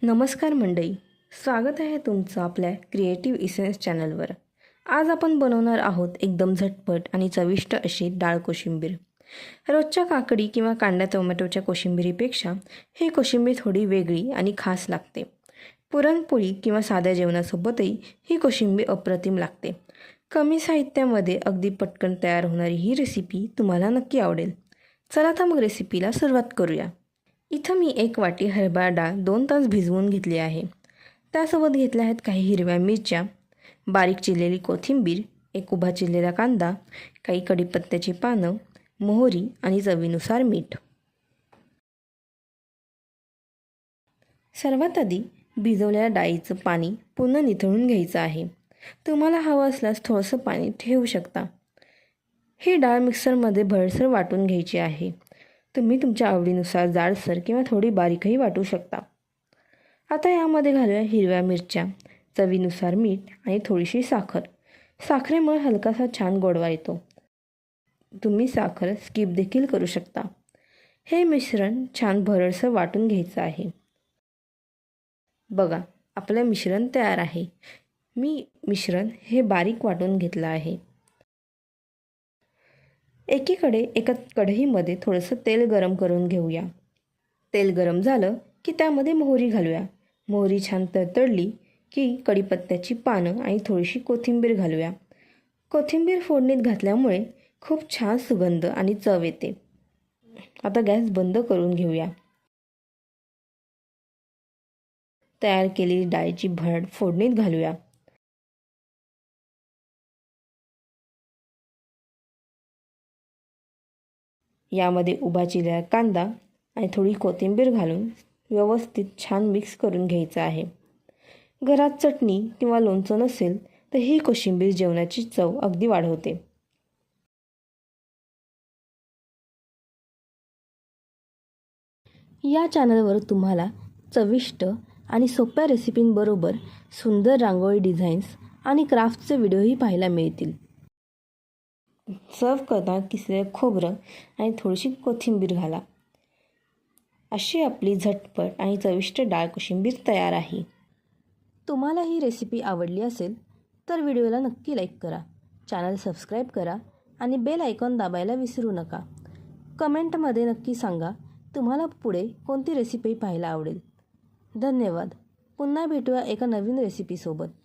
नमस्कार मंडळी, स्वागत आहे तुमचं आपल्या क्रिएटिव्ह इसेन्स चॅनलवर। आज आपण बनवणार आहोत एकदम झटपट आणि चविष्ट अशी डाळ कोशिंबीर। रोजच्या काकडी किंवा कांदा टोमॅटोच्या कोशिंबीरीपेक्षा ही कोशिंबीर थोडी वेगळी आणि खास लागते। पुरणपोळी किंवा साध्या जेवणासोबतही ही कोशिंबीर अप्रतिम लागते। कमी साहित्यामध्ये अगदी पटकन तयार होणारी ही रेसिपी तुम्हाला नक्की आवडेल। चला तर मग रेसिपीला सुरुवात करूया। इथं मी 1 वाटी हरभरा डाळ 2 तास भिजवून घेतली आहे। त्यासोबत घेतल्या आहेत काही हिरव्या मिरच्या, बारीक चिरलेली कोथिंबीर, 1 उभा चिरलेला कांदा, काही कढीपत्त्याची पानं, मोहरी आणि चवीनुसार मीठ। सर्वात आधी भिजवलेल्या डाळीचं पाणी पूर्ण निथळून घ्यायचं आहे। तुम्हाला हवं असल्यास थोडंसं पाणी ठेवू शकता। ही डाळ मिक्सरमध्ये भरडसर वाटून घ्यायची आहे। तुम्ही तुमच्या आवडीनुसार जाडसर किंवा थोडी बारीकही वाटू शकता। आता यामध्ये घालूया हिरव्या मिरच्या, चवीनुसार मीठ आणि थोडीशी साखर। साखरेमुळे हलकासा छान गोडवा येतो। तुम्ही साखर स्किप देखील करू शकता। हे मिश्रण छान भरडसर वाटून घ्यायचं आहे। बघा, आपलं मिश्रण तयार आहे। मी मिश्रण हे बारीक वाटून घेतलं आहे। एकीकडे एका कढईमध्ये थोडंसं तेल गरम करून घेऊया। तेल गरम झालं की त्यामध्ये मोहरी घालूया। मोहरी छान तडतडली की कढीपत्त्याची पानं आणि थोडीशी कोथिंबीर घालूया। कोथिंबीर फोडणीत घातल्यामुळे खूप छान सुगंध आणि चव येते। आता गॅस बंद करून घेऊया। तयार केलेली डाळीची भरड फोडणीत घालूया। यामध्ये उभा चिरलेला कांदा आणि थोडी कोथिंबीर घालून व्यवस्थित छान मिक्स करून घ्यायचं आहे। घरात चटणी किंवा लोणचं नसेल तर ही कोशिंबीर जेवणाची चव अगदी वाढवते। या चॅनलवर तुम्हाला चविष्ट आणि सोप्या रेसिपींबरोबर सुंदर रांगोळी डिझाईन्स आणि क्राफ्टचे व्हिडिओही पाहायला मिळतील। सर्व करताना किसलेलं खोबरं आणि थोडीशी कोथिंबीर घाला। अशी आपली झटपट आणि चविष्ट डाळ कोशिंबीर तयार आहे। तुम्हाला ही रेसिपी आवडली असेल तर व्हिडिओला नक्की लाईक करा, चॅनल सबस्क्राईब करा आणि बेल आयकॉन दाबायला विसरू नका। कमेंटमध्ये नक्की सांगा तुम्हाला पुढे कोणती रेसिपी पाहायला आवडेल। धन्यवाद। पुन्हा भेटूया एका नवीन रेसिपीसोबत।